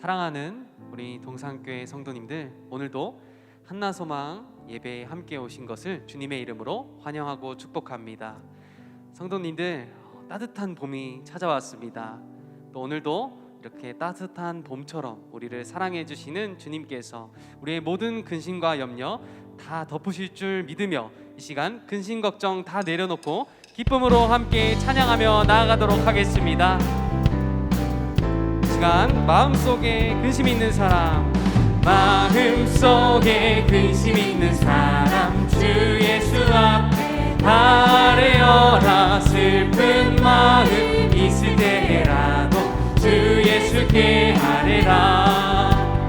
사랑하는 우리 동산교회 성도님들, 오늘도 한나소망 예배에 함께 오신 것을 주님의 이름으로 환영하고 축복합니다. 성도님들, 따뜻한 봄이 찾아왔습니다. 또 오늘도 이렇게 따뜻한 봄처럼 우리를 사랑해 주시는 주님께서 우리의 모든 근심과 염려 다 덮으실 줄 믿으며 이 시간 근심 걱정 다 내려놓고 기쁨으로 함께 찬양하며 나아가도록 하겠습니다. 이 시간 마음속에 근심 있는 사람, 마음속에 근심 있는 사람, 주 예수 앞에 아뢰어라. 슬픈 마음 있을 때라도 주 예수께 아뢰라.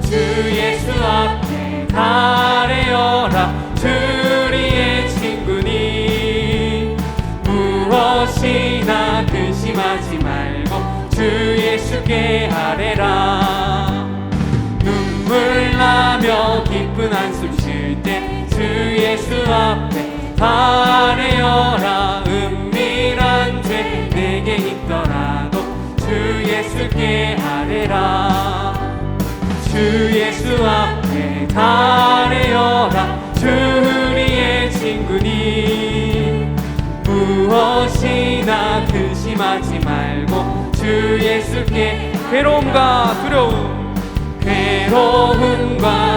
주 예수 앞에 아뢰어라. 주리의 친구니 무엇이나 근심하지 말고 주 예수께 아뢰라. 눈물 나며 기쁜 한숨 쉴 때 주 예수 앞에 아뢰어라. 은밀한 죄 내게 있더라도 주 예수께 아뢰라. 주 예수 앞에 아뢰어라. 주리의 친구니 무엇이나 근심하지 말고 주 예수께 괴로움과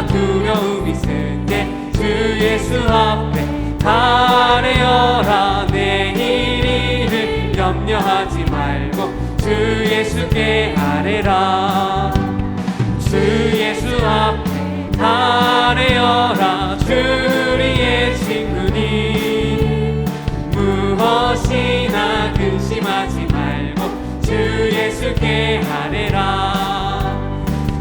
두려움 있을 때 주 예수 앞에 아뢰어라. 내일 일을 염려하지 말고 주 예수께 아뢰라. 주 예수 앞에 아뢰어라. 주리의 친구니 무엇이나 근심하지 말고 주 예수께 아뢰라.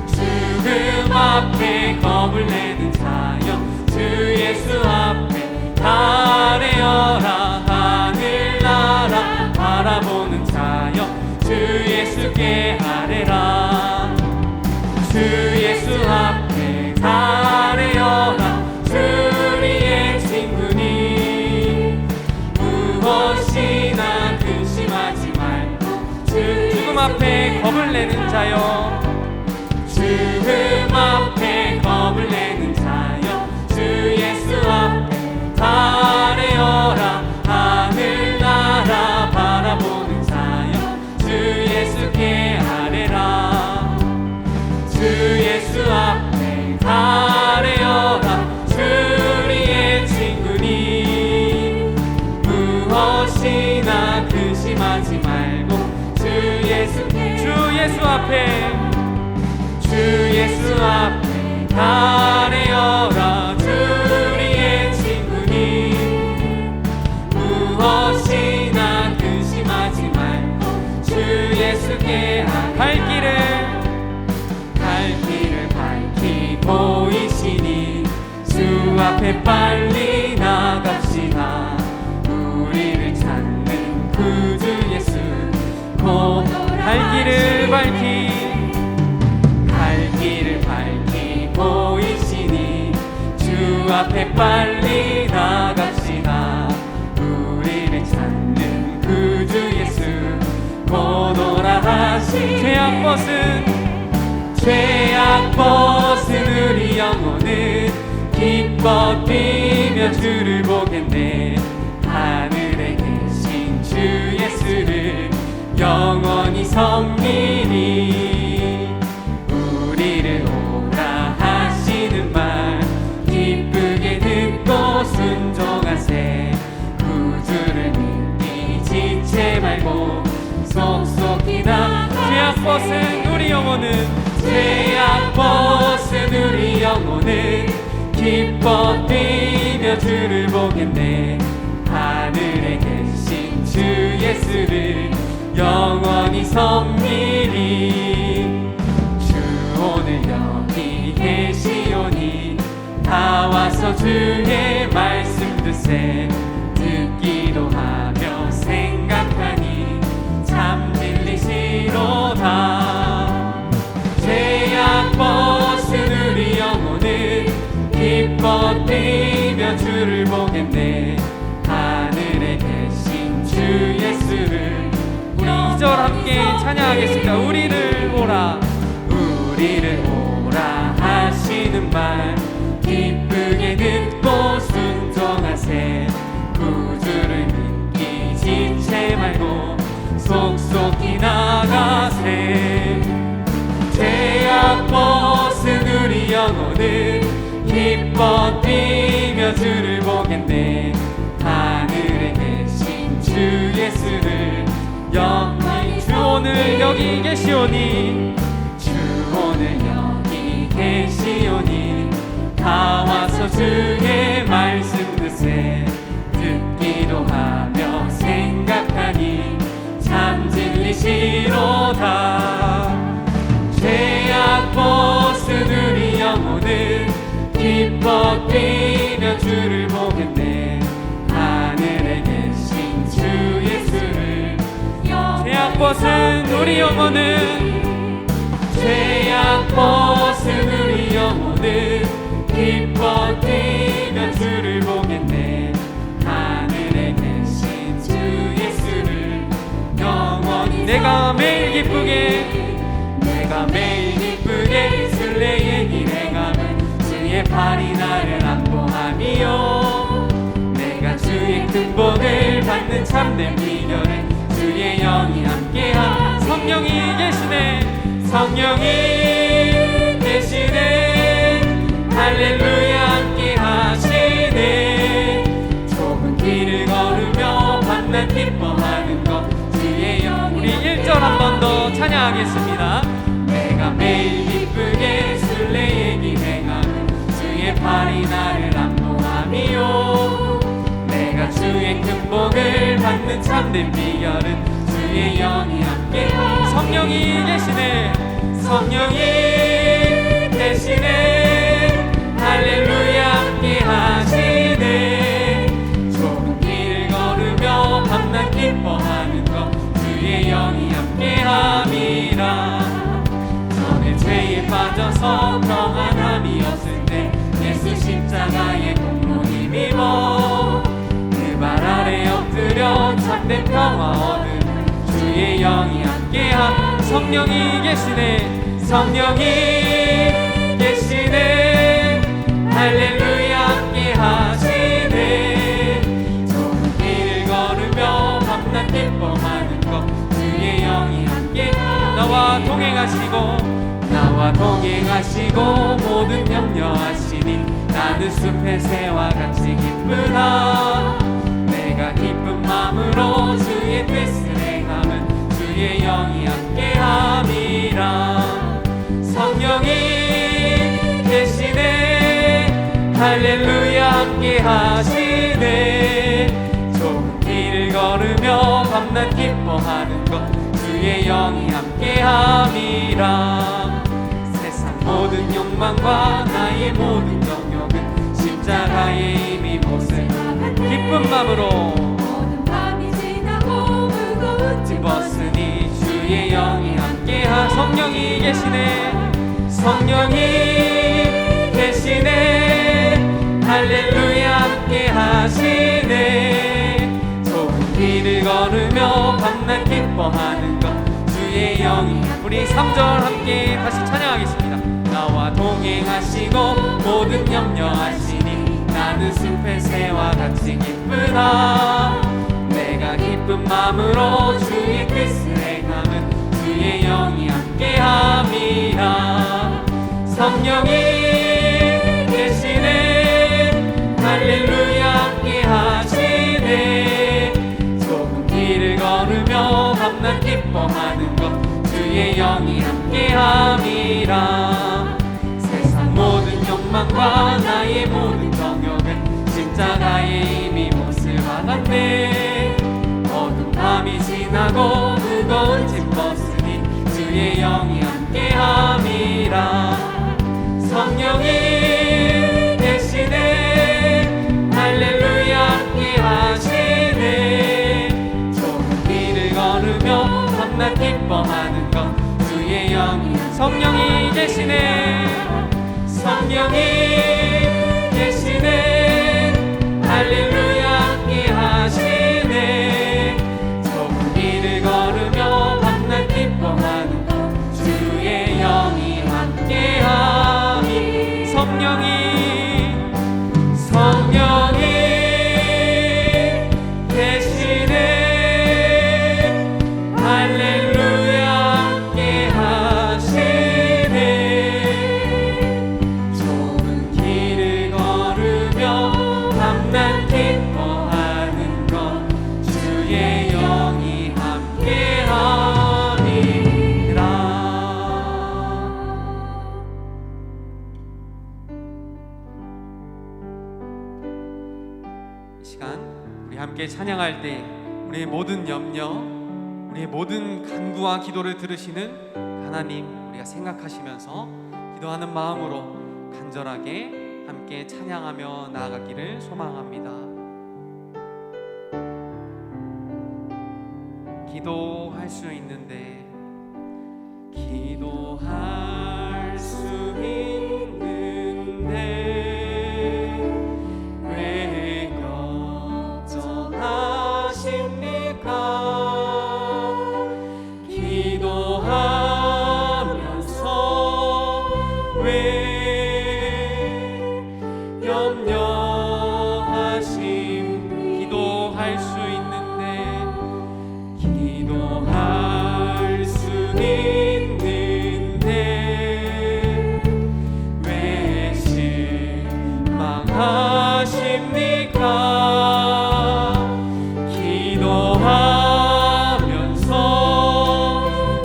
죽음 앞에 겁을 내는 자여 주 예수 앞에 아뢰어라. 하늘나라 바라보는 자여 주 예수께 아뢰라. 주 예수 앞에 아뢰어라. 주리의 친구니 무엇이나 근심하지 말고 죽음 앞에 겁을 내는 자여, 죽음 앞에 겁을 내는 자여 주 예수 앞에 아뢰어라. 하늘나라 바라보는 자여 주 예수께 아뢰라. 주 예수 앞에 아뢰어라. 주리의 친구니 무엇이나 근심하지 말고 주 예수 앞에 아뢰어라. 주리의 친구니 무엇이나 근심하지 말고 주 예수께 갈 길을 밝히 보이시니 주 앞에 빨리 나갑시다. 우리를 찾는 구주 예수 곧 갈 길을 밝히 보이시니 주 앞에 빨리 나갑시다. 우리를 찾는 구주 예수 곧 오라 하시. 죄악 벗은 우리 영혼은 기뻐 뛰며 주를 보겠네. 하늘에 계신 주 예수를 영원히 섬기니 우리를 오라 하시는 말 기쁘게 듣고 순종하세. 구주를 믿기 지체 말고 속속히 나. 죄악 벗은 우리 영혼은 기뻐 뛰며 주를 보겠네. 하늘에 계신 주 예수를 영원히 섬기리. 주 오늘 여기 계시오니 다 와서 주의 말씀 듣세. 듣기도 하며 생각하니 참 진리시로다. 죄악 벗은 우리 영혼은 기뻐 뛰며 주를 보겠네. 하늘에 계신 주 예수를. 우리 2절 함께 찬양하겠습니다. 우리를 보라. 이를 오라 하시는 말 기쁘게 듣고 순종하세. 구주를 믿기 지체 말고 속속히 나가세. 죄악 벗은 우리 영혼은 기뻐 뛰며 주를 보겠네. 하늘에 계신 주 예수를 영원히. 주 오늘 여기 계시오니, 주 오늘 여기 계시오니, 다 와서 주의 말씀 듣세. 듣기도 하며 생각하니 참 진리시로다. 죄악 벗은 우리 영혼은 기뻐 뛰며 주를 보겠네. 하늘에 계신 주 예수를. 죄악 벗은 우리 영혼은, 죄악 벗은 우리 영혼은 기뻐 뛰며 주를 보겠네. 하늘에 계신 주 예수를 영원히. 내가 매일 기쁘게, 내가 매일 기쁘게 순례의 길 행함은 주의 팔이 나를 안보함이요. 내가 주의 큰 복을 받는 참된 비결은 주의 영이 함께함. 성령이 계시네, 성령이 계시네. 할렐루야 함께 하시네. 좁은 길을 걸으며 밤낮 기뻐하는 것 주의 영. 우리 1절 한 번 더 찬양하겠습니다. 내가 매일 기쁘게 순례의 길 행함은 주의 팔이 나를 안보함이요. 내가 주의 큰 복을 받는 참된 비결은 주의 영이 함께. 성령이 계시네, 성령이 계시네. 할렐루야 함께 하시네. 좁은 길을 걸으며 밤낮 기뻐하는 것 주의 영이 함께 함이라. 전에 죄에 빠져서 평안함이 없을 때 예수 십자가의 공로 힘입어 그 발 아래 엎드려 참된 평화 얻은 주의 영이 함께함. 성령이 계시네, 성령이 계시네. 할렐루야 함께 하시네. 좁은 길을 걸으며 밤낮 기뻐하는 것 주의 영이 함께. 나와 동행하시고, 나와 동행하시고 모든 염려하시니 나는 숲의 새와 같이 기쁘다. 내가 기쁜 마음으로 주의 뜻을 행함은 주의 영이 함께함이라. 성령이 계시네, 할렐루야 함께 하시네. 좁은 길을 걸으며 밤낮 기뻐하는 것 주의 영이 함께함이라. 세상 모든 욕망과 나의 모든 정욕은 십자가에 이미 못을 기쁜 마음으로 모든 밤이 지나고 무거운 짐 벗으니 주의 영이 함께하. 성령이 계시네, 성령이 계시네. 할렐루야 함께 하시네. 좁은 길을 걸으며 밤낮 기뻐하는 것 주의 영이. 우리 3절 함께 다시 찬양하겠습니다. 나와 동행하시고 모든 염려하시니 나는 숲의 새와 같이 기쁘다. 내가 기쁜 마음으로 주의 뜻을 행함은 주의 영이 함께함이라. 성령이 계시네, 할렐루야 함께 하시네. 좁은 길을 걸으며 밤낮 기뻐하는 것 주의 영이 함께함이라. 세상 모든 욕망과 나의 모든 정욕은 십자가에 이미 못을 박았네. 어두운 밤이 지나고 무거운 짐 벗으니 주의 영이 함께함이라. 성령이 계시네, 할렐루야 함께 하시네. 좁은 길을 걸으며 밤낮 기뻐하는 것 주의 영이. 성령이 계시네, 성령이 계시네. 할렐루야 함께 하시네. 좁은 길을 걸으며 밤낮 기뻐하는 것 주의 영이 함께. 찬양할 때 우리의 모든 염려, 우리의 모든 간구와 기도를 들으시는 하나님 우리가 생각하시면서 기도하는 마음으로 간절하게 함께 찬양하며 나아가기를 소망합니다. 기도할 수 있는데, 기도할 수 있는데 왜 걱정하십니까? 기도하면서 왜 염려하심? 기도할 수 있는데, 기도할 수 있는데 왜 실망하십니까? 기도하면서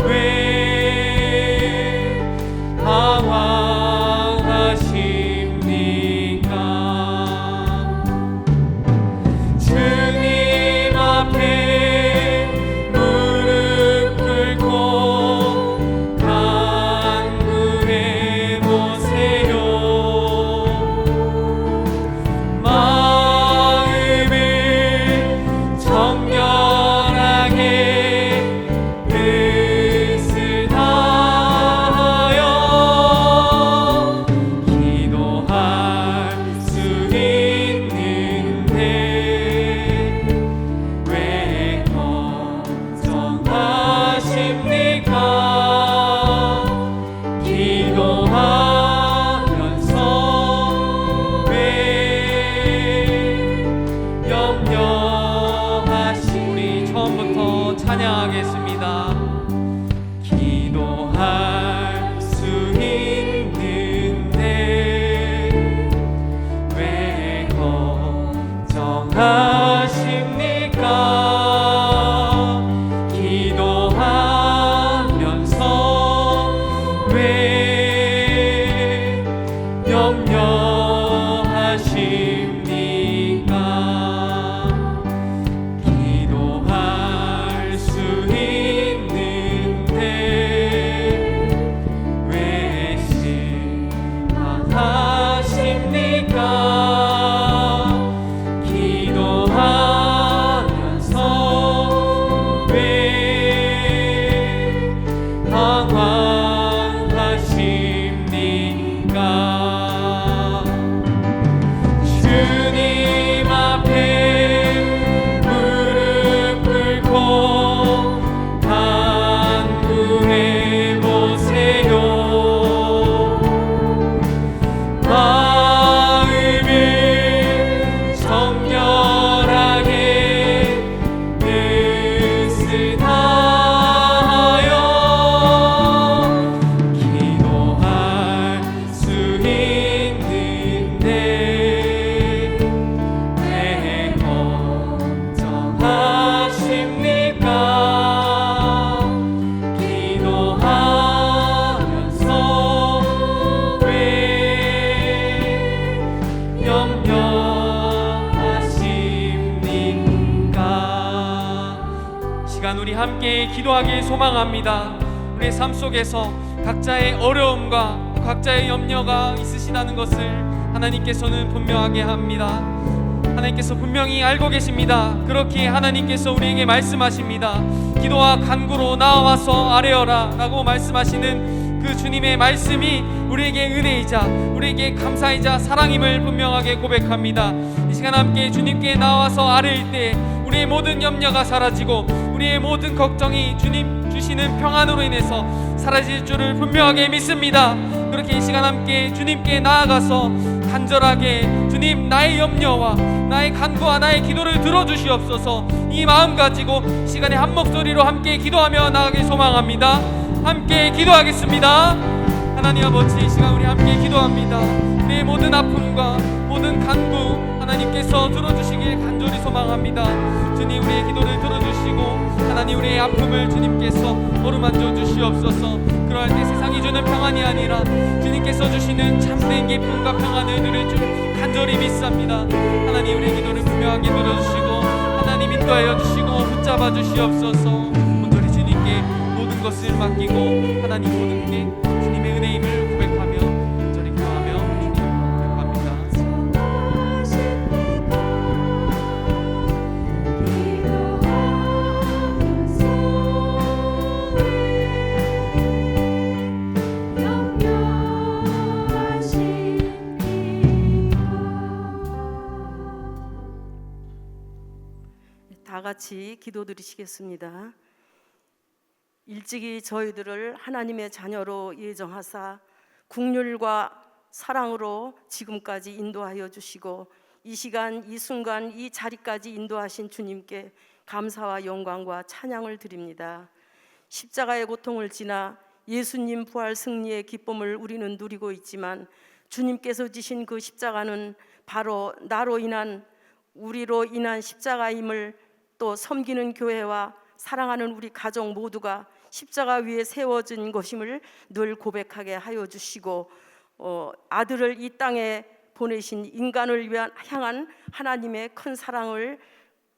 왜 방황하십니까? 주님 앞에 무릎 꿇고 간구해 보세요. 마음을 정결하게 뜻을 다하여 기도할 수 있는데 왜 걱정하십니까? 기도하면서 왜 염려하시? 우리 처음부터 찬양하겠습니다. 기도할 수 있는데 왜 걱정하십니까? 기도하면서 왜 염려하십니까? 기도할 수 있는데 왜 실망하십니까? 기도하면서 왜 방황하십니까? 주님 앞에 무릎 꿇고 간구해 보세요. 마음을 정결하게 뜻을 다하여 기도할 수 있는데 왜 걱정하십니까? 기도하면서 왜 염려하십니까? 시간 우리 함께 기도하길 소망합니다. 우리의 삶 속에서 각자의 어려움과 각자의 염려가 있으시다는 것을 하나님께서는 분명하게 합니다. 하나님께서 분명히 알고 계십니다. 그렇게 하나님께서 우리에게 말씀하십니다. 기도와 간구로 나와서 아뢰어라 라고 말씀하시는 그 주님의 말씀이 우리에게 은혜이자 우리에게 감사이자 사랑임을 분명하게 고백합니다. 이 시간 함께 주님께 나와서 아뢰일 때 우리의 모든 염려가 사라지고 우리의 모든 걱정이 주님 주시는 평안으로 인해서 사라질 줄을 분명하게 믿습니다. 그렇게 이 시간 함께 주님께 나아가서 간절하게 주님 나의 염려와 나의 간구와 나의 기도를 들어주시옵소서. 이 마음 가지고 시간에 한 목소리로 함께 기도하며 나아가길 소망합니다. 함께 기도하겠습니다. 하나님 아버지, 이 시간 우리 함께 기도합니다. 우리의 모든 아픔과 모든 간구 하나님께서 들어주시길 간절히 소망합니다. 주님 우리의 기도를 들어주시고 하나님 우리의 아픔을 주님께서 어루만져 주시옵소서. 그러할 때 세상이 주는 평안이 아니라 주님께서 주시는 참된 기쁨과 평안을 누릴 줄 간절히 믿습니다. 하나님 우리의 기도를 분명하게 들어주시고 하나님 하나님 인도하여 주시고 붙잡아 주시옵소서. 온전히 주님께 모든 것을 맡기고 하나님 모든 게 주님의 은혜임을 고백하며 온전히 기도하며 고백합니다. 다 같이 기도드리시겠습니다. 일찍이 저희들을 하나님의 자녀로 예정하사 긍휼과 사랑으로 지금까지 인도하여 주시고 이 시간 이 순간 이 자리까지 인도하신 주님께 감사와 영광과 찬양을 드립니다. 십자가의 고통을 지나 예수님 부활 승리의 기쁨을 우리는 누리고 있지만 주님께서 지신 그 십자가는 바로 나로 인한 우리로 인한 십자가임을 또 섬기는 교회와 사랑하는 우리 가족 모두가 십자가 위에 세워진 것임을 늘 고백하게 하여 주시고 아들을 이 땅에 보내신 인간을 향한 하나님의 큰 사랑을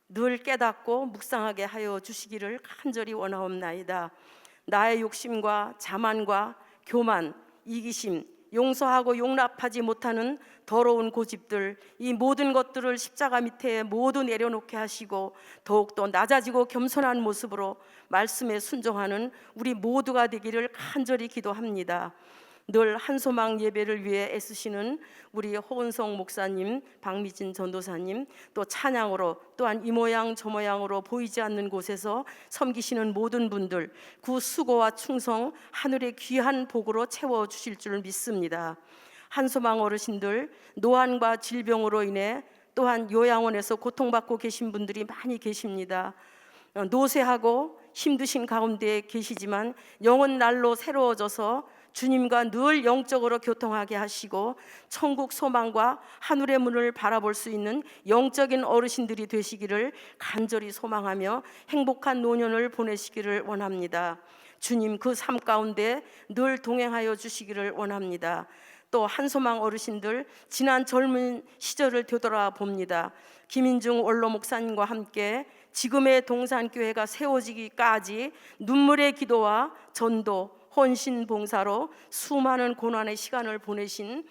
늘 깨닫고 묵상하게 하여 주시기를 간절히 원하옵나이다. 나의 욕심과 자만과 교만, 이기심, 용서하고 용납하지 못하는 더러운 고집들, 이 모든 것들을 십자가 밑에 모두 내려놓게 하시고 더욱더 낮아지고 겸손한 모습으로 말씀에 순종하는 우리 모두가 되기를 간절히 기도합니다. 늘 한소망 예배를 위해 애쓰시는 우리 허은성 목사님, 박미진 전도사님, 또 찬양으로 또한 이 모양 저 모양으로 보이지 않는 곳에서 섬기시는 모든 분들 그 수고와 충성 하늘의 귀한 복으로 채워주실 줄 믿습니다. 한소망 어르신들 노안과 질병으로 인해 또한 요양원에서 고통받고 계신 분들이 많이 계십니다. 노쇠하고 힘드신 가운데 계시지만 영혼 날로 새로워져서 주님과 늘 영적으로 교통하게 하시고 천국 소망과 하늘의 문을 바라볼 수 있는 영적인 어르신들이 되시기를 간절히 소망하며 행복한 노년을 보내시기를 원합니다. 주님 그 삶 가운데 늘 동행하여 주시기를 원합니다. 또 한소망 어르신들 지난 젊은 시절을 되돌아봅니다. 김인중 원로 목사님과 함께 지금의 동산교회가 세워지기까지 눈물의 기도와 전도, 헌신 봉사로 수많은 고난의 시간을 보내신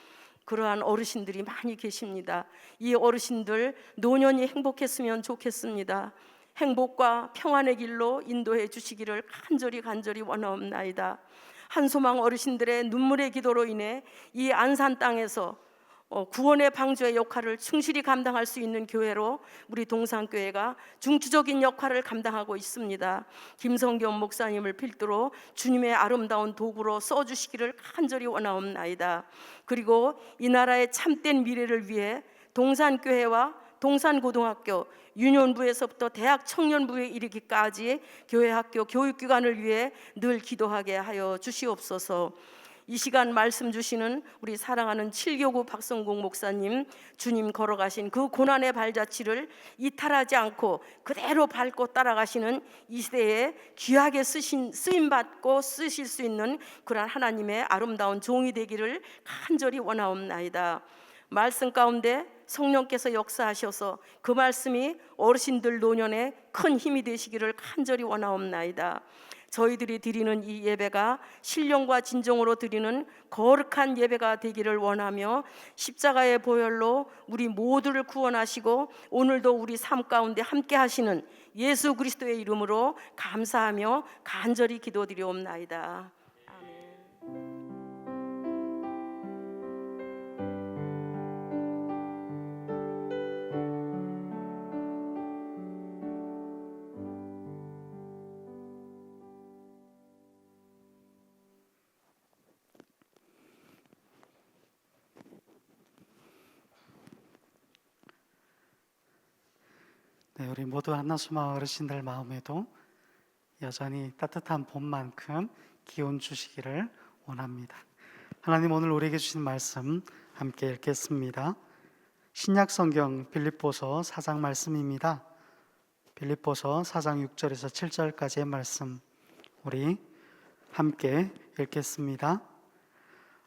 그러한 어르신들이 많이 계십니다. 이 어르신들 노년이 행복했으면 좋겠습니다. 행복과 평안의 길로 인도해 주시기를 간절히 원하옵나이다. 한소망 어르신들의 눈물의 기도로 인해 이 안산 땅에서 구원의 방주의 역할을 충실히 감당할 수 있는 교회로 우리 동산교회가 중추적인 역할을 감당하고 있습니다. 김성겸 목사님을 필두로 주님의 아름다운 도구로 써주시기를 간절히 원하옵나이다. 그리고 이 나라의 참된 미래를 위해 동산교회와 동산고등학교, 유년부에서부터 대학 청년부에 이르기까지 교회 학교 교육기관을 위해 늘 기도하게 하여 주시옵소서. 이 시간 말씀 주시는 우리 사랑하는 7교구 박성국 목사님, 주님 걸어가신 그 고난의 발자취를 이탈하지 않고 그대로 밟고 따라가시는 이 시대에 귀하게 쓰임받고 쓰실 수 있는 그런 하나님의 아름다운 종이 되기를 간절히 원하옵나이다. 말씀 가운데 성령께서 역사하셔서 그 말씀이 어르신들 노년에 큰 힘이 되시기를 간절히 원하옵나이다. 저희들이 드리는 이 예배가 신령과 진정으로 드리는 거룩한 예배가 되기를 원하며 십자가의 보혈로 우리 모두를 구원하시고 오늘도 우리 삶 가운데 함께 하시는 예수 그리스도의 이름으로 감사하며 간절히 기도드리옵나이다. 아멘. 네, 우리 모두 한나소망 어르신들 마음에도 여전히 따뜻한 봄만큼 기운 주시기를 원합니다. 하나님 오늘 우리에게 주신 말씀 함께 읽겠습니다. 신약 성경 빌립보서 4장 말씀입니다. 빌립보서 4장 6절에서 7절까지의 말씀 우리 함께 읽겠습니다.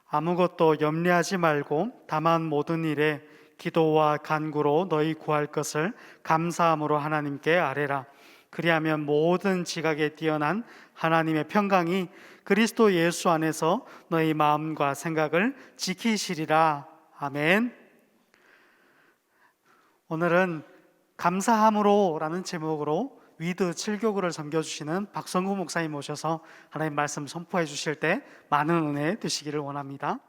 아무것도 염려하지 말고 다만 모든 일에 기도와 간구로 너희 구할 것을 감사함으로 하나님께 아뢰라. 그리하면 모든 지각에 뛰어난 하나님의 평강이 그리스도 예수 안에서 너희 마음과 생각을 지키시리라. 아멘. 오늘은 감사함으로라는 제목으로 위드 7교구를 섬겨주시는 박성구 목사님 모셔서 하나님 말씀 선포해 주실 때 많은 은혜 되시기를 원합니다.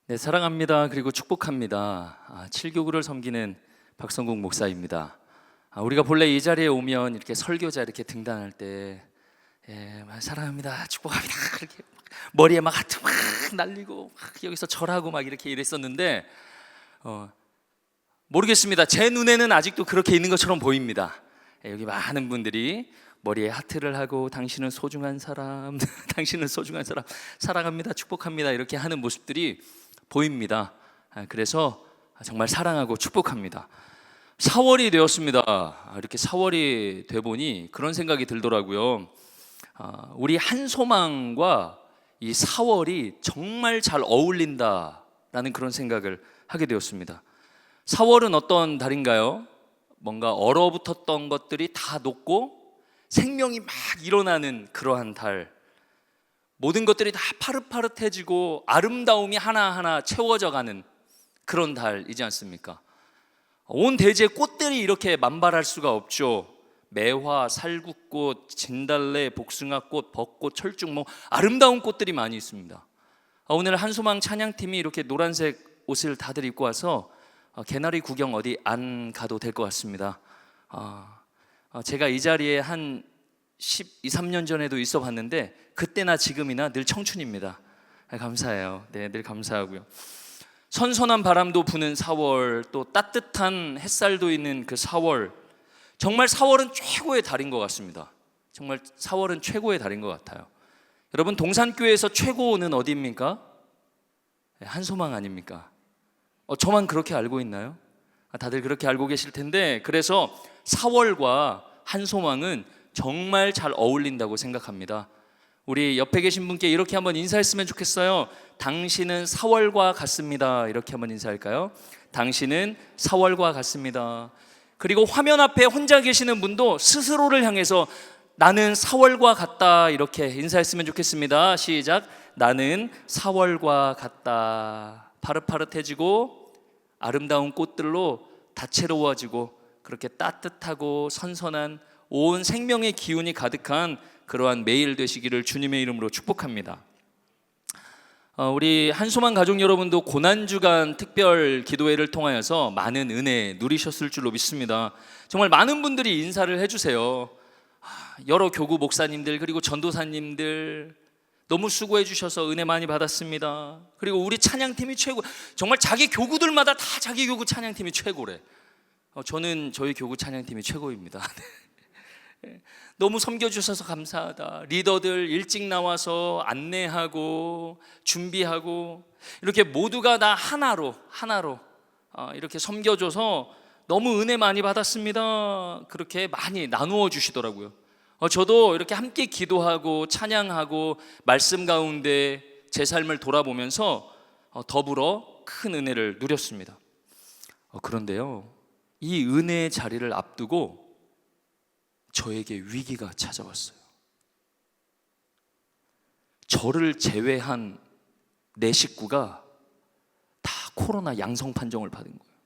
네, 사랑합니다. 그리고 축복합니다. 7교구를 섬기는 박성국 목사입니다. 우리가 본래 이 자리에 오면 이렇게 설교자 이렇게 등단할 때 사랑합니다, 축복합니다 이렇게 머리에 막 하트 막 날리고 막 여기서 절하고 막 이렇게 이랬었는데 모르겠습니다. 제 눈에는 아직도 그렇게 있는 것처럼 보입니다. 여기 많은 분들이 머리에 하트를 하고 당신은 소중한 사람, 당신은 소중한 사람, 사랑합니다, 축복합니다 이렇게 하는 모습들이 보입니다. 그래서 정말 사랑하고 축복합니다. 4월이 되었습니다. 이렇게 4월이 돼 보니 그런 생각이 들더라고요. 우리 한소망과 이 4월이 정말 잘 어울린다라는 그런 생각을 하게 되었습니다. 4월은 어떤 달인가요? 뭔가 얼어붙었던 것들이 다 녹고 생명이 막 일어나는 그러한 달, 모든 것들이 다 파릇파릇해지고 아름다움이 하나하나 채워져 가는 그런 달이지 않습니까? 온 대지에 꽃들이 이렇게 만발할 수가 없죠. 매화, 살구꽃, 진달래, 복숭아꽃, 벚꽃, 철쭉, 아름다운 꽃들이 많이 있습니다. 오늘 한소망 찬양팀이 이렇게 노란색 옷을 다들 입고 와서 개나리 구경 어디 안 가도 될 것 같습니다. 제가 이 자리에 한 12, 3년 전에도 있어 봤는데 그때나 지금이나 늘 청춘입니다. 감사해요. 네, 늘 감사하고요. 선선한 바람도 부는 4월, 또 따뜻한 햇살도 있는 그 4월, 정말 4월은 최고의 달인 것 같습니다. 정말 4월은 최고의 달인 것 같아요. 여러분, 동산교회에서 최고는 어디입니까? 한소망 아닙니까? 저만 그렇게 알고 있나요? 다들 그렇게 알고 계실 텐데, 그래서 4월과 한소망은 정말 잘 어울린다고 생각합니다. 우리 옆에 계신 분께 이렇게 한번 인사했으면 좋겠어요. 당신은 4월과 같습니다. 이렇게 한번 인사할까요? 당신은 4월과 같습니다. 그리고 화면 앞에 혼자 계시는 분도 스스로를 향해서 나는 4월과 같다 이렇게 인사했으면 좋겠습니다. 시작. 나는 4월과 같다. 파릇파릇해지고 아름다운 꽃들로 다채로워지고 그렇게 따뜻하고 선선한 온 생명의 기운이 가득한 그러한 매일 되시기를 주님의 이름으로 축복합니다. 우리 한소망 가족 여러분도 고난주간 특별 기도회를 통하여서 많은 은혜 누리셨을 줄로 믿습니다. 정말 많은 분들이 인사를 해주세요. 여러 교구 목사님들 그리고 전도사님들 너무 수고해 주셔서 은혜 많이 받았습니다. 그리고 우리 찬양팀이 최고, 정말 자기 교구들마다 다 자기 교구 찬양팀이 최고래. 저는 저희 교구 찬양팀이 최고입니다. 너무 섬겨주셔서 감사하다. 리더들 일찍 나와서 안내하고 준비하고 이렇게 모두가 다 하나로 이렇게 섬겨줘서 너무 은혜 많이 받았습니다. 그렇게 많이 나누어 주시더라고요. 저도 이렇게 함께 기도하고 찬양하고 말씀 가운데 제 삶을 돌아보면서 더불어 큰 은혜를 누렸습니다. 그런데요, 이 은혜의 자리를 앞두고 저에게 위기가 찾아왔어요. 저를 제외한 내 식구가 다 코로나 양성 판정을 받은 거예요.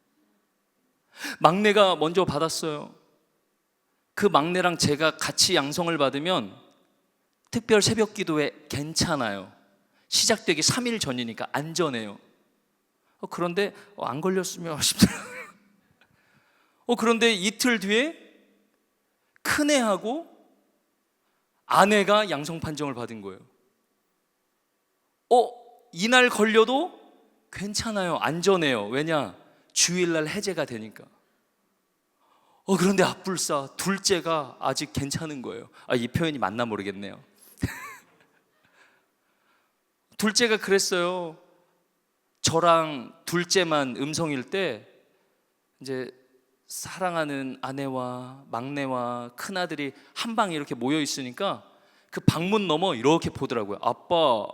막내가 먼저 받았어요. 그 막내랑 제가 같이 양성을 받으면 특별 새벽 기도회 괜찮아요. 시작되기 3일 전이니까 안전해요. 그런데 안 걸렸으면 싶더라고요. 그런데 이틀 뒤에 큰애하고 아내가 양성 판정을 받은 거예요. 이날 걸려도 괜찮아요, 안전해요. 왜냐? 주일날 해제가 되니까. 그런데 앞불사 둘째가 아직 괜찮은 거예요. 이 표현이 맞나 모르겠네요. 둘째가 그랬어요. 저랑 둘째만 음성일 때 이제 사랑하는 아내와 막내와 큰아들이 한 방에 이렇게 모여 있으니까 그 방문 너머 이렇게 보더라고요. 아빠,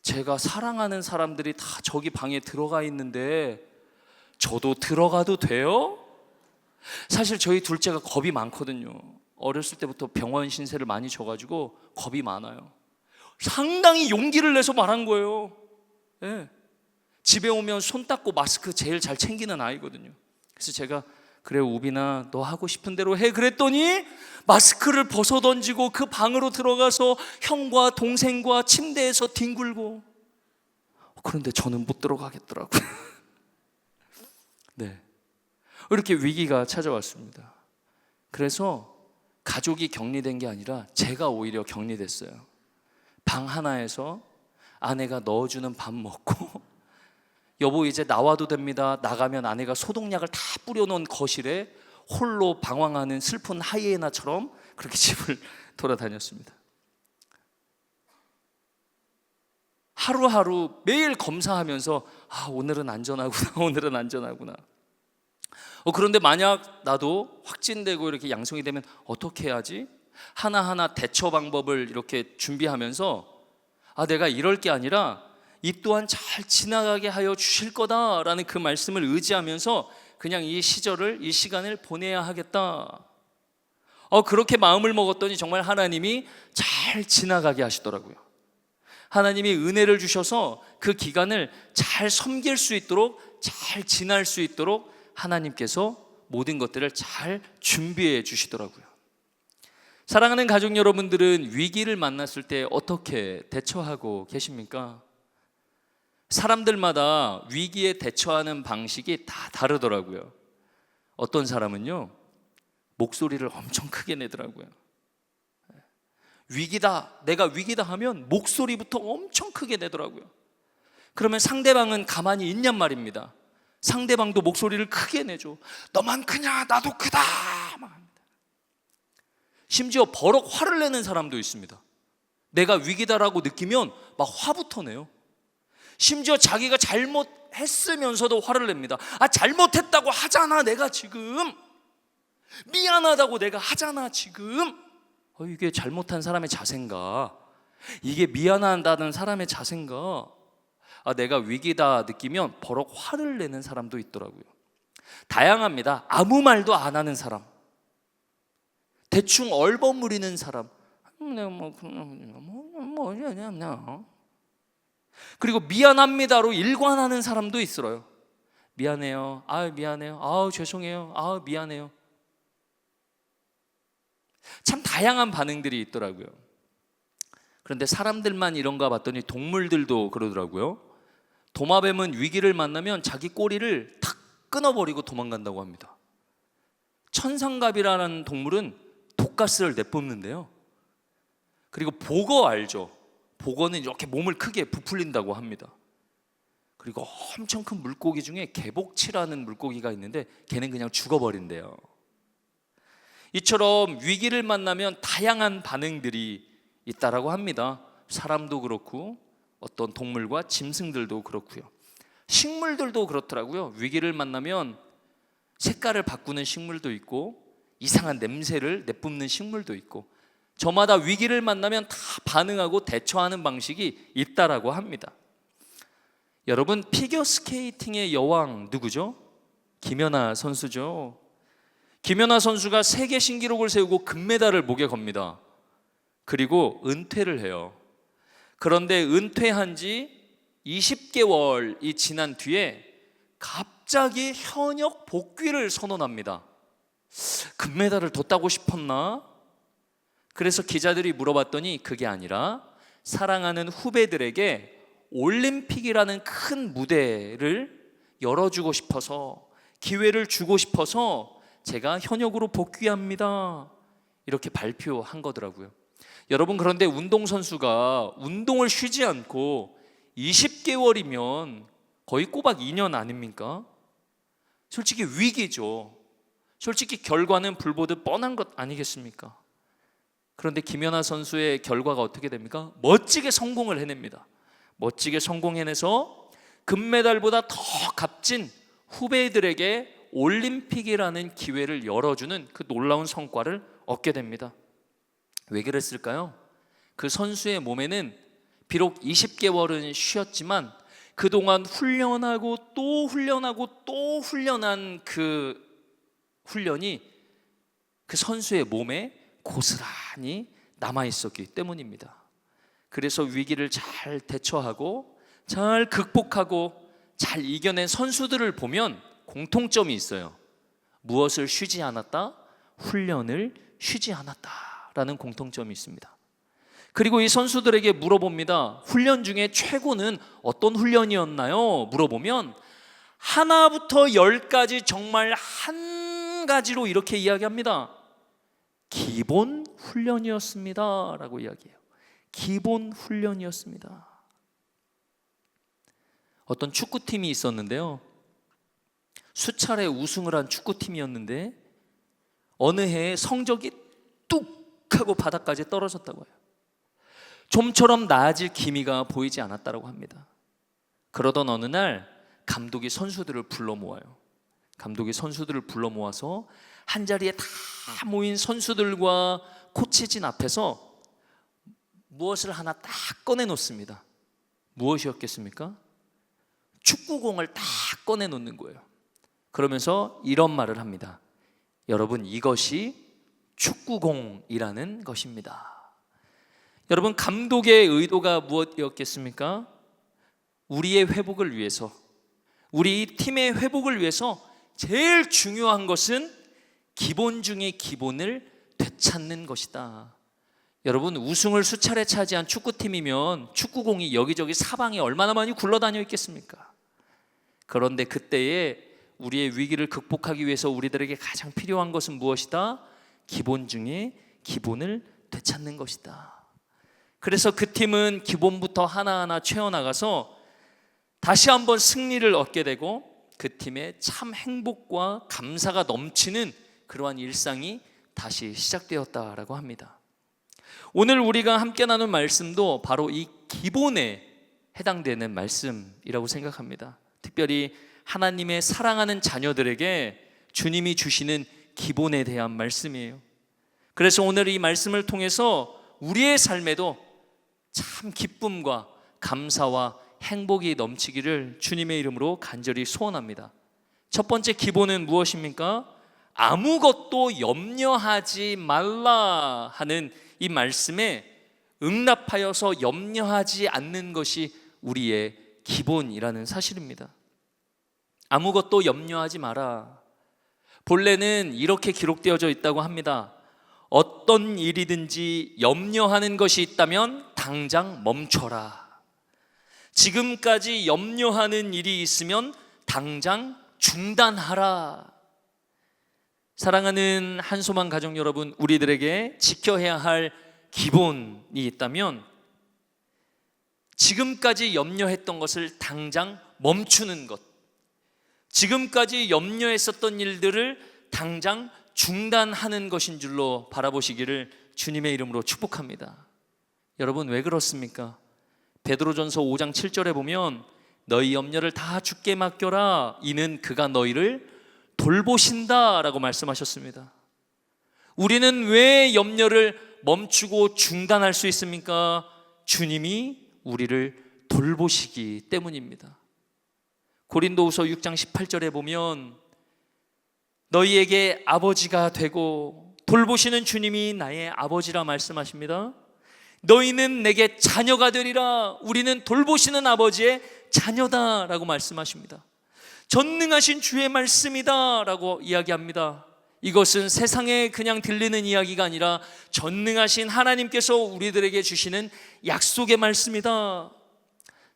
제가 사랑하는 사람들이 다 저기 방에 들어가 있는데 저도 들어가도 돼요? 사실 저희 둘째가 겁이 많거든요. 어렸을 때부터 병원 신세를 많이 져가지고 겁이 많아요. 상당히 용기를 내서 말한 거예요. 네. 집에 오면 손 닦고 마스크 제일 잘 챙기는 아이거든요. 그래서 제가 그래 우빈아 너 하고 싶은 대로 해 그랬더니 마스크를 벗어 던지고 그 방으로 들어가서 형과 동생과 침대에서 뒹굴고, 그런데 저는 못 들어가겠더라고요. 네, 이렇게 위기가 찾아왔습니다. 그래서 가족이 격리된 게 아니라 제가 오히려 격리됐어요. 방 하나에서 아내가 넣어주는 밥 먹고 여보 이제 나와도 됩니다. 나가면 아내가 소독약을 다 뿌려놓은 거실에 홀로 방황하는 슬픈 하이에나처럼 그렇게 집을 돌아다녔습니다. 하루하루 매일 검사하면서 오늘은 안전하구나, 오늘은 안전하구나. 그런데 만약 나도 확진되고 이렇게 양성이 되면 어떻게 해야지? 하나하나 대처 방법을 이렇게 준비하면서 내가 이럴 게 아니라 이 또한 잘 지나가게 하여 주실 거다라는 그 말씀을 의지하면서 그냥 이 시절을, 이 시간을 보내야 하겠다. 그렇게 마음을 먹었더니 정말 하나님이 잘 지나가게 하시더라고요. 하나님이 은혜를 주셔서 그 기간을 잘 섬길 수 있도록, 잘 지날 수 있도록 하나님께서 모든 것들을 잘 준비해 주시더라고요. 사랑하는 가족 여러분들은 위기를 만났을 때 어떻게 대처하고 계십니까? 사람들마다 위기에 대처하는 방식이 다 다르더라고요. 어떤 사람은요, 목소리를 엄청 크게 내더라고요. 위기다, 내가 위기다 하면 목소리부터 엄청 크게 내더라고요. 그러면 상대방은 가만히 있냔 말입니다. 상대방도 목소리를 크게 내죠. 너만 크냐, 나도 크다 막 합니다. 심지어 버럭 화를 내는 사람도 있습니다. 내가 위기다라고 느끼면 막 화부터 내요. 심지어 자기가 잘못했으면서도 화를 냅니다. 잘못했다고 하잖아 내가 지금, 미안하다고 내가 하잖아 지금. 이게 잘못한 사람의 자세인가? 이게 미안하다는 사람의 자세인가? 내가 위기다 느끼면 버럭 화를 내는 사람도 있더라고요. 다양합니다. 아무 말도 안 하는 사람, 대충 얼버무리는 사람, 그리고 미안합니다로 일관하는 사람도 있어요. 미안해요. 미안해요. 죄송해요. 미안해요. 참 다양한 반응들이 있더라고요. 그런데 사람들만 이런가 봤더니 동물들도 그러더라고요. 도마뱀은 위기를 만나면 자기 꼬리를 탁 끊어버리고 도망간다고 합니다. 천상갑이라는 동물은 독가스를 내뿜는데요. 그리고 복어 알죠? 복어는 이렇게 몸을 크게 부풀린다고 합니다. 그리고 엄청 큰 물고기 중에 개복치라는 물고기가 있는데 걔는 그냥 죽어버린대요. 이처럼 위기를 만나면 다양한 반응들이 있다라고 합니다. 사람도 그렇고 어떤 동물과 짐승들도 그렇고요. 식물들도 그렇더라고요. 위기를 만나면 색깔을 바꾸는 식물도 있고 이상한 냄새를 내뿜는 식물도 있고, 저마다 위기를 만나면 다 반응하고 대처하는 방식이 있다라고 합니다. 여러분, 피겨스케이팅의 여왕 누구죠? 김연아 선수죠. 김연아 선수가 세계 신기록을 세우고 금메달을 목에 겁니다. 그리고 은퇴를 해요. 그런데 은퇴한 지 20개월이 지난 뒤에 갑자기 현역 복귀를 선언합니다. 금메달을 더 따고 싶었나? 그래서 기자들이 물어봤더니 그게 아니라 사랑하는 후배들에게 올림픽이라는 큰 무대를 열어주고 싶어서, 기회를 주고 싶어서 제가 현역으로 복귀합니다, 이렇게 발표한 거더라고요. 여러분, 그런데 운동선수가 운동을 쉬지 않고 20개월이면 거의 꼬박 2년 아닙니까? 솔직히 위기죠. 솔직히 결과는 불보듯 뻔한 것 아니겠습니까? 그런데 김연아 선수의 결과가 어떻게 됩니까? 멋지게 성공을 해냅니다. 멋지게 성공해내서 금메달보다 더 값진 후배들에게 올림픽이라는 기회를 열어주는 그 놀라운 성과를 얻게 됩니다. 왜 그랬을까요? 그 선수의 몸에는 비록 20개월은 쉬었지만 그동안 훈련하고 또 훈련하고 또 훈련한 그 훈련이 그 선수의 몸에 고스란히 남아있었기 때문입니다. 그래서 위기를 잘 대처하고 잘 극복하고 잘 이겨낸 선수들을 보면 공통점이 있어요. 무엇을 쉬지 않았다? 훈련을 쉬지 않았다라는 공통점이 있습니다. 그리고 이 선수들에게 물어봅니다. 훈련 중에 최고는 어떤 훈련이었나요? 물어보면 하나부터 10까지 정말 한 가지로 이렇게 이야기합니다. 기본 훈련이었습니다 라고 이야기해요. 기본 훈련이었습니다. 어떤 축구팀이 있었는데요, 수차례 우승을 한 축구팀이었는데 어느 해에 성적이 뚝 하고 바닥까지 떨어졌다고 해요. 좀처럼 나아질 기미가 보이지 않았다고 합니다. 그러던 어느 날 감독이 선수들을 불러 모아요. 감독이 선수들을 불러 모아서 한자리에 다 모인 선수들과 코치진 앞에서 무엇을 하나 딱 꺼내 놓습니다. 무엇이었겠습니까? 축구공을 딱 꺼내 놓는 거예요. 그러면서 이런 말을 합니다. 여러분, 이것이 축구공이라는 것입니다. 여러분, 감독의 의도가 무엇이었겠습니까? 우리의 회복을 위해서, 우리 팀의 회복을 위해서 제일 중요한 것은 기본 중의 기본을 되찾는 것이다. 여러분, 우승을 수차례 차지한 축구팀이면 축구공이 여기저기 사방에 얼마나 많이 굴러다녀 있겠습니까? 그런데 그때에 우리의 위기를 극복하기 위해서 우리들에게 가장 필요한 것은 무엇이다? 기본 중에 기본을 되찾는 것이다. 그래서 그 팀은 기본부터 하나하나 채워나가서 다시 한번 승리를 얻게 되고 그 팀의 참 행복과 감사가 넘치는 그러한 일상이 다시 시작되었다라고 합니다. 오늘 우리가 함께 나눈 말씀도 바로 이 기본에 해당되는 말씀이라고 생각합니다. 특별히 하나님의 사랑하는 자녀들에게 주님이 주시는 기본에 대한 말씀이에요. 그래서 오늘 이 말씀을 통해서 우리의 삶에도 참 기쁨과 감사와 행복이 넘치기를 주님의 이름으로 간절히 소원합니다. 첫 번째 기본은 무엇입니까? 아무것도 염려하지 말라 하는 이 말씀에 응답하여서 염려하지 않는 것이 우리의 기본이라는 사실입니다. 아무것도 염려하지 마라. 본래는 이렇게 기록되어져 있다고 합니다. 어떤 일이든지 염려하는 것이 있다면 당장 멈춰라. 지금까지 염려하는 일이 있으면 당장 중단하라. 사랑하는 한소망 가족 여러분, 우리들에게 지켜야 할 기본이 있다면 지금까지 염려했던 것을 당장 멈추는 것, 지금까지 염려했었던 일들을 당장 중단하는 것인 줄로 바라보시기를 주님의 이름으로 축복합니다. 여러분, 왜 그렇습니까? 베드로전서 5장 7절에 보면 너희 염려를 다 주께 맡겨라, 이는 그가 너희를 돌보신다 라고 말씀하셨습니다. 우리는 왜 염려를 멈추고 중단할 수 있습니까? 주님이 우리를 돌보시기 때문입니다. 고린도후서 6장 18절에 보면 너희에게 아버지가 되고 돌보시는 주님이 나의 아버지라 말씀하십니다. 너희는 내게 자녀가 되리라. 우리는 돌보시는 아버지의 자녀다 라고 말씀하십니다. 전능하신 주의 말씀이다 라고 이야기합니다. 이것은 세상에 그냥 들리는 이야기가 아니라 전능하신 하나님께서 우리들에게 주시는 약속의 말씀이다.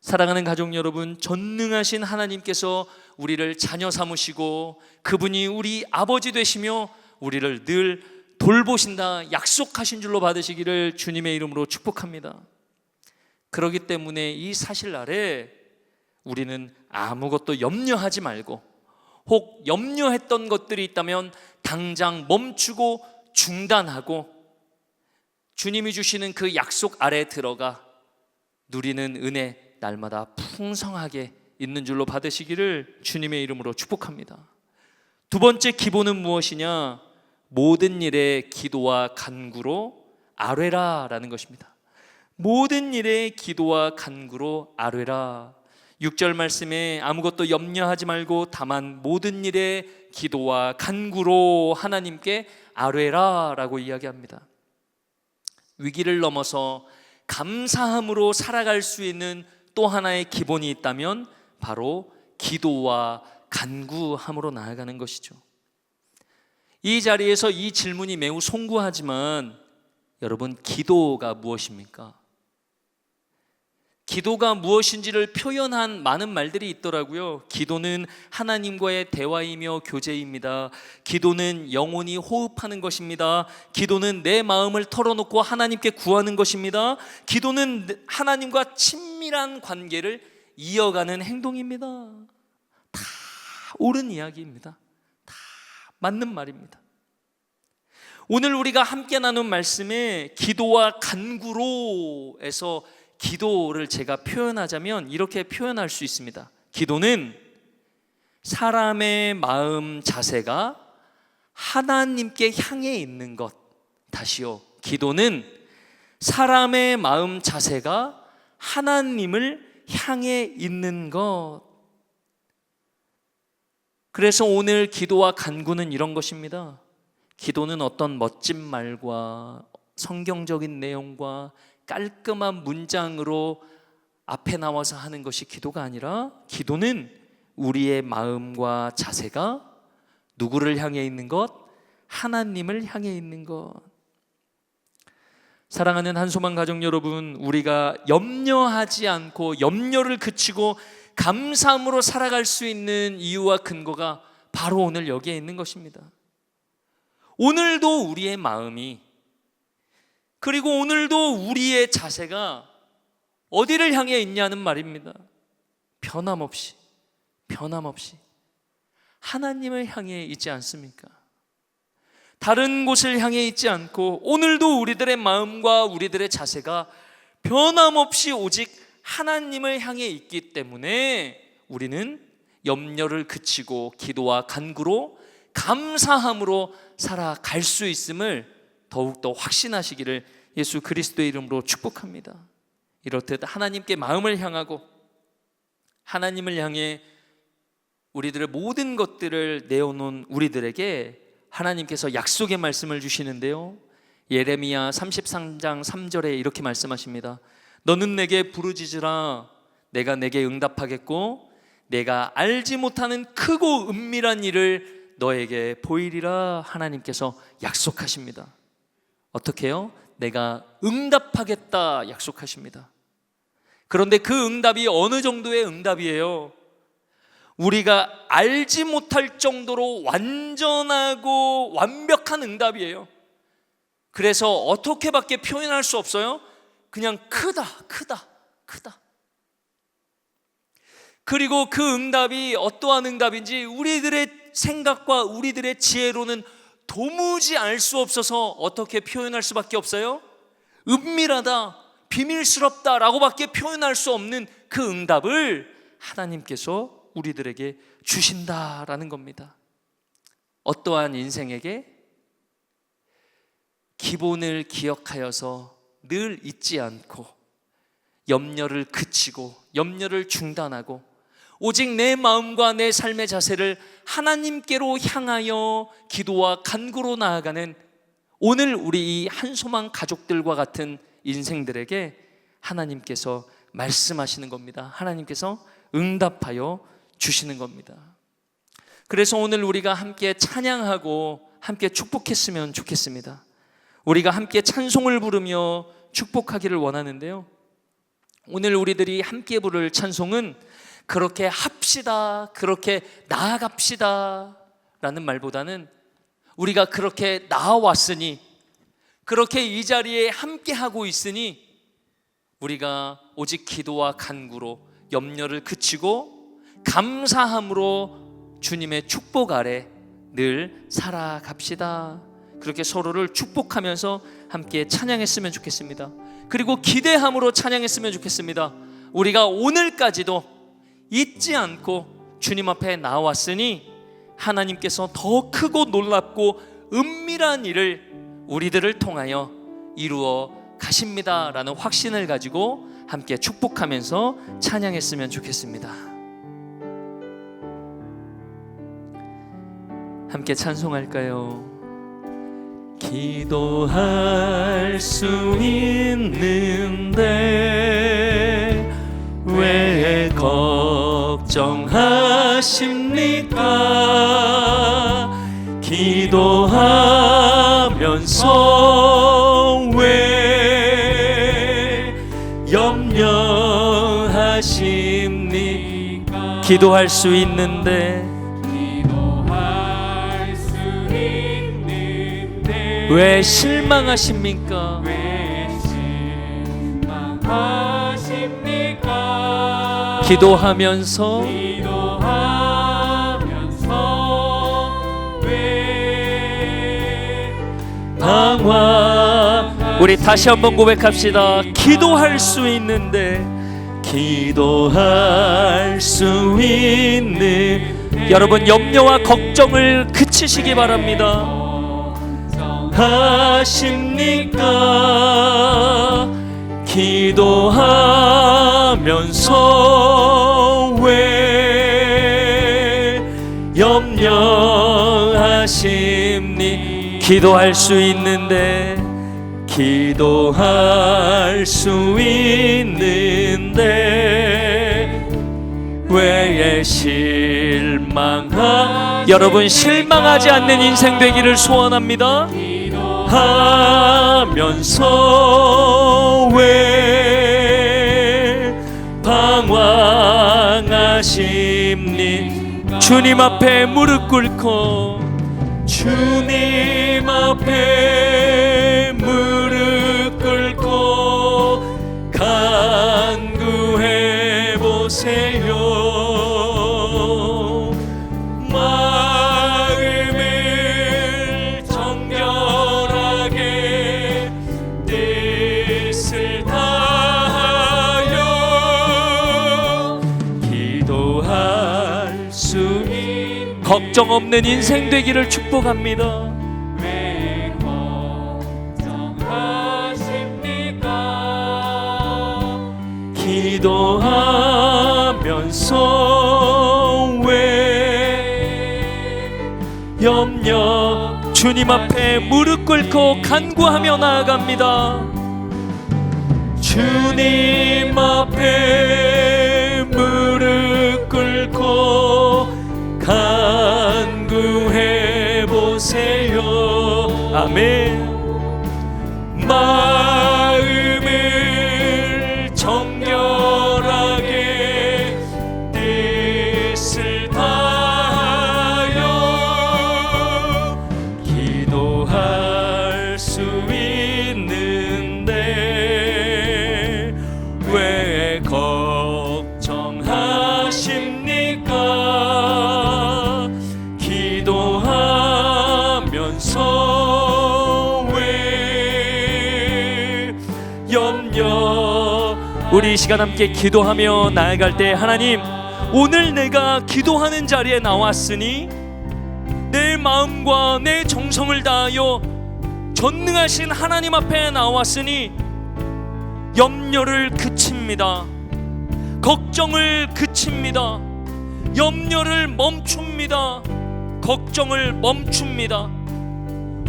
사랑하는 가족 여러분, 전능하신 하나님께서 우리를 자녀 삼으시고 그분이 우리 아버지 되시며 우리를 늘 돌보신다 약속하신 줄로 받으시기를 주님의 이름으로 축복합니다. 그렇기 때문에 이 사실 아래 우리는 아무것도 염려하지 말고, 혹 염려했던 것들이 있다면 당장 멈추고 중단하고 주님이 주시는 그 약속 아래 들어가 누리는 은혜 날마다 풍성하게 있는 줄로 받으시기를 주님의 이름으로 축복합니다. 두 번째 기본은 무엇이냐? 모든 일에 기도와 간구로 아뢰라라는 것입니다. 모든 일에 기도와 간구로 아뢰라. 6절 말씀에 아무것도 염려하지 말고 다만 모든 일에 기도와 간구로 하나님께 아뢰라라고 이야기합니다. 위기를 넘어서 감사함으로 살아갈 수 있는 또 하나의 기본이 있다면 바로 기도와 간구함으로 나아가는 것이죠. 이 자리에서 이 질문이 매우 송구하지만 여러분, 기도가 무엇입니까? 기도가 무엇인지를 표현한 많은 말들이 있더라고요. 기도는 하나님과의 대화이며 교제입니다. 기도는 영혼이 호흡하는 것입니다. 기도는 내 마음을 털어놓고 하나님께 구하는 것입니다. 기도는 하나님과 친밀한 관계를 이어가는 행동입니다. 다 옳은 이야기입니다. 다 맞는 말입니다. 오늘 우리가 함께 나눈 말씀에 기도와 간구로에서 기도를 제가 표현하자면 이렇게 표현할 수 있습니다. 기도는 사람의 마음 자세가 하나님께 향해 있는 것. 다시요. 기도는 사람의 마음 자세가 하나님을 향해 있는 것. 그래서 오늘 기도와 간구는 이런 것입니다. 기도는 어떤 멋진 말과 성경적인 내용과 깔끔한 문장으로 앞에 나와서 하는 것이 기도가 아니라, 기도는 우리의 마음과 자세가 누구를 향해 있는 것? 하나님을 향해 있는 것. 사랑하는 한소망 가족 여러분, 우리가 염려하지 않고 염려를 그치고 감사함으로 살아갈 수 있는 이유와 근거가 바로 오늘 여기에 있는 것입니다. 오늘도 우리의 마음이, 그리고 오늘도 우리의 자세가 어디를 향해 있냐는 말입니다. 변함없이 하나님을 향해 있지 않습니까? 다른 곳을 향해 있지 않고 오늘도 우리들의 마음과 우리들의 자세가 변함없이 오직 하나님을 향해 있기 때문에 우리는 염려를 그치고 기도와 간구로 감사함으로 살아갈 수 있음을 더욱더 확신하시기를 예수 그리스도의 이름으로 축복합니다. 이렇듯 하나님께 마음을 향하고 하나님을 향해 우리들의 모든 것들을 내어놓은 우리들에게 하나님께서 약속의 말씀을 주시는데요, 예레미야 33장 3절에 이렇게 말씀하십니다. 너는 내게 부르짖으라, 내가 내게 응답하겠고 내가 알지 못하는 크고 은밀한 일을 너에게 보이리라. 하나님께서 약속하십니다. 어떻게 해요? 내가 응답하겠다 약속하십니다. 그런데 그 응답이 어느 정도의 응답이에요? 우리가 알지 못할 정도로 완전하고 완벽한 응답이에요. 그래서 어떻게밖에 표현할 수 없어요? 그냥 크다. 그리고 그 응답이 어떠한 응답인지 우리들의 생각과 우리들의 지혜로는 도무지 알 수 없어서 어떻게 표현할 수밖에 없어요? 은밀하다, 비밀스럽다 라고밖에 표현할 수 없는 그 응답을 하나님께서 우리들에게 주신다라는 겁니다. 어떠한 인생에게? 기본을 기억하여서 늘 잊지 않고 염려를 그치고 염려를 중단하고 오직 내 마음과 내 삶의 자세를 하나님께로 향하여 기도와 간구로 나아가는 오늘 우리 이 한소망 가족들과 같은 인생들에게 하나님께서 말씀하시는 겁니다. 하나님께서 응답하여 주시는 겁니다. 그래서 오늘 우리가 함께 찬양하고 함께 축복했으면 좋겠습니다. 우리가 함께 찬송을 부르며 축복하기를 원하는데요, 오늘 우리들이 함께 부를 찬송은 그렇게 합시다, 그렇게 나아갑시다 라는 말보다는 우리가 그렇게 나아왔으니, 그렇게 이 자리에 함께 하고 있으니 우리가 오직 기도와 간구로 염려를 그치고 감사함으로 주님의 축복 아래 늘 살아갑시다. 그렇게 서로를 축복하면서 함께 찬양했으면 좋겠습니다. 그리고 기대함으로 찬양했으면 좋겠습니다. 우리가 오늘까지도 잊지 않고 주님 앞에 나왔으니 하나님께서 더 크고 놀랍고 은밀한 일을 우리들을 통하여 이루어 가십니다라는 확신을 가지고 함께 축복하면서 찬양했으면 좋겠습니다. 함께 찬송할까요? 기도할 수 있는데 왜 걱정하십니까? 기도하면서 왜 염려하십니까? 기도할 수 있는데 왜 실망하십니까? 기도하면서 왜 방황. 우리 다시 한번 고백합시다. 기도할 수 있는데, 기도할 수 있는, 여러분 염려와 걱정을 그치시기 바랍니다. 하십니까? 기도하면서 왜 염려하십니? 기도할 수 있는데, 기도할 수 있는데 왜 실망하? 여러분 실망하지 않는 인생 되기를 소원합니다. 하면서 왜 방황하십니? 주님 앞에 무릎 꿇고, 주님 앞에 무릎 꿇고 간구해 보세요. 마음을 정결하게 뜻을 다하여 기도할 수 있는 걱정 없는 인생 되기를 축복합니다. 왜 걱정하십니까? 기도하면서 왜 염려? 주님 앞에 무릎 꿇고 간구하며 나아갑니다. 주님 앞에 무릎 꿇고 간구해 보세요. 아멘. 마음을 정결하게 뜻을 다하여 기도할 수 있는데 왜 걱정하십니까? 기도하면서 왜 염려? 우리 이 시간 함께 기도하며 나아갈 때, 하나님, 오늘 내가 기도하는 자리에 나왔으니 내 마음과 내 정성을 다하여 전능하신 하나님 앞에 나왔으니 염려를 그칩니다. 걱정을 그칩니다. 염려를 멈춥니다. 걱정을 멈춥니다.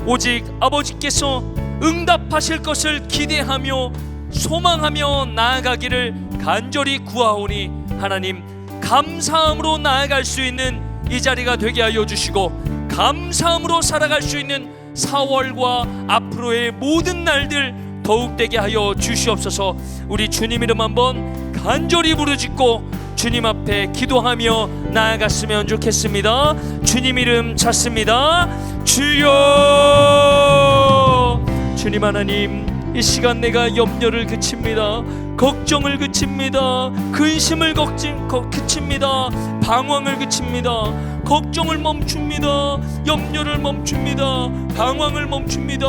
오직 아버지께서 응답하실 것을 기대하며 소망하며 나아가기를 간절히 구하오니, 하나님 감사함으로 나아갈 수 있는 이 자리가 되게 하여 주시고, 감사함으로 살아갈 수 있는 4월과 앞으로의 모든 날들 더욱 되게 하여 주시옵소서. 우리 주님 이름 한번 간절히 부르짖고 주님 앞에 기도하며 나아갔으면 좋겠습니다. 주님 이름 찾습니다. 주여. 주님 하나님, 이 시간 내가 염려를 그칩니다. 걱정을 그칩니다. 근심을 그칩니다. 방황을 그칩니다. 걱정을 멈춥니다. 염려를 멈춥니다. 방황을 멈춥니다.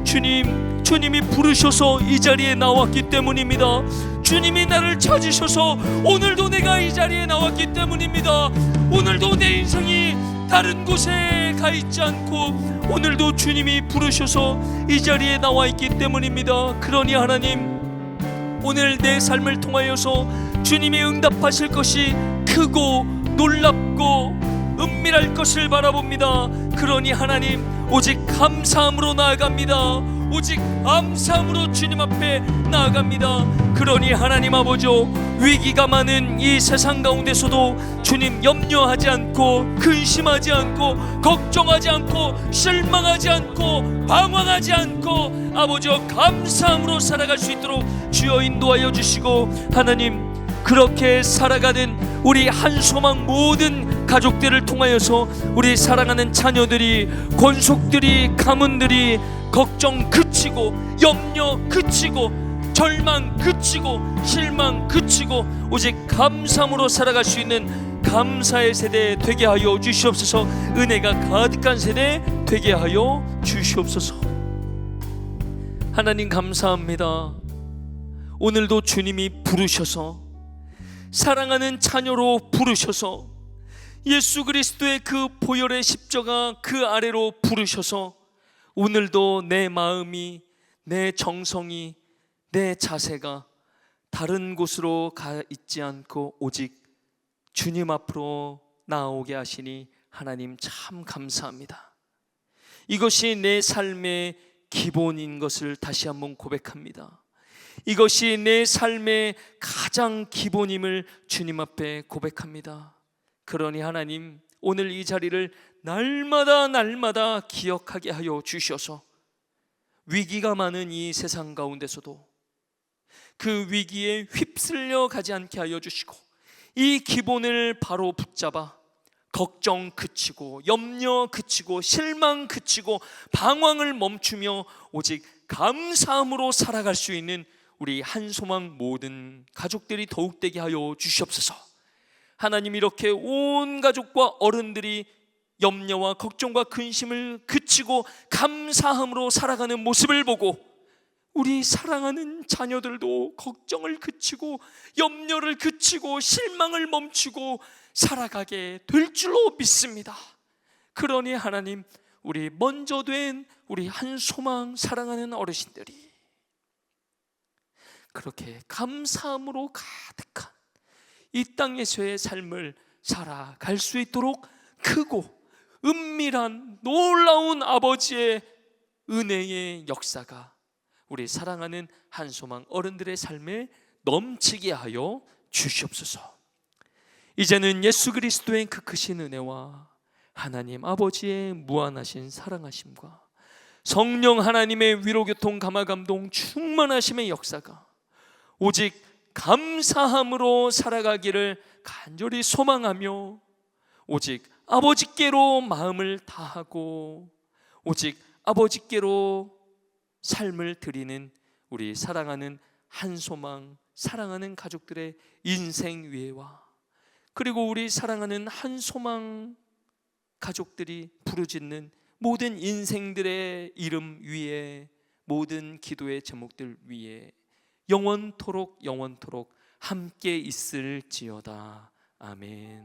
주님이 부르셔서 이 자리에 나왔기 때문입니다. 주님이 나를 찾으셔서 오늘도 내가 이 자리에 나왔기 때문입니다. 오늘도 내 인생이 다른 곳에 가 있지 않고 오늘도 주님이 부르셔서 이 자리에 나와 있기 때문입니다. 그러니 하나님, 오늘 내 삶을 통하여서 주님이 응답하실 것이 크고 놀랍고 은밀할 것을 바라봅니다. 그러니 하나님, 오직 감사함으로 나아갑니다. 오직 감사함으로 주님 앞에 나아갑니다. 그러니 하나님 아버지, 위기가 많은 이 세상 가운데서도 주님 염려하지 않고 근심하지 않고 걱정하지 않고 실망하지 않고 방황하지 않고 아버지 감사함으로 살아갈 수 있도록 주여 인도하여 주시고, 하나님 그렇게 살아가는 우리 한소망 모든 가족들을 통하여서 우리 사랑하는 자녀들이, 권속들이, 가문들이 걱정 그치고 염려 그치고 절망 그치고 실망 그치고 오직 감사함으로 살아갈 수 있는 감사의 세대 되게 하여 주시옵소서. 은혜가 가득한 세대 되게 하여 주시옵소서. 하나님 감사합니다. 오늘도 주님이 부르셔서 사랑하는 자녀로 부르셔서 예수 그리스도의 그 보혈의 십자가 그 아래로 부르셔서 오늘도 내 마음이, 내 정성이, 내 자세가 다른 곳으로 가 있지 않고 오직 주님 앞으로 나오게 하시니 하나님 참 감사합니다. 이것이 내 삶의 기본인 것을 다시 한번 고백합니다. 이것이 내 삶의 가장 기본임을 주님 앞에 고백합니다. 그러니 하나님, 오늘 이 자리를 날마다 기억하게 하여 주셔서 위기가 많은 이 세상 가운데서도 그 위기에 휩쓸려 가지 않게 하여 주시고, 이 기본을 바로 붙잡아 걱정 그치고 염려 그치고 실망 그치고 방황을 멈추며 오직 감사함으로 살아갈 수 있는 우리 한소망 모든 가족들이 더욱 되게 하여 주시옵소서. 하나님, 이렇게 온 가족과 어른들이 염려와 걱정과 근심을 그치고 감사함으로 살아가는 모습을 보고 우리 사랑하는 자녀들도 걱정을 그치고 염려를 그치고 실망을 멈추고 살아가게 될 줄로 믿습니다. 그러니 하나님, 우리 먼저 된 우리 한소망 사랑하는 어르신들이 그렇게 감사함으로 가득한 이 땅에서의 삶을 살아갈 수 있도록 크고 은밀한 놀라운 아버지의 은혜의 역사가 우리 사랑하는 한소망 어른들의 삶에 넘치게 하여 주시옵소서. 이제는 예수 그리스도의 그 크신 은혜와 하나님 아버지의 무한하신 사랑하심과 성령 하나님의 위로교통 감화감동 충만하심의 역사가 오직 감사함으로 살아가기를 간절히 소망하며 오직 아버지께로 마음을 다하고 오직 아버지께로 삶을 드리는 우리 사랑하는 한소망 사랑하는 가족들의 인생 위에와 그리고 우리 사랑하는 한소망 가족들이 부르짖는 모든 인생들의 이름 위에 모든 기도의 제목들 위에 영원토록 함께 있을지어다. 아멘.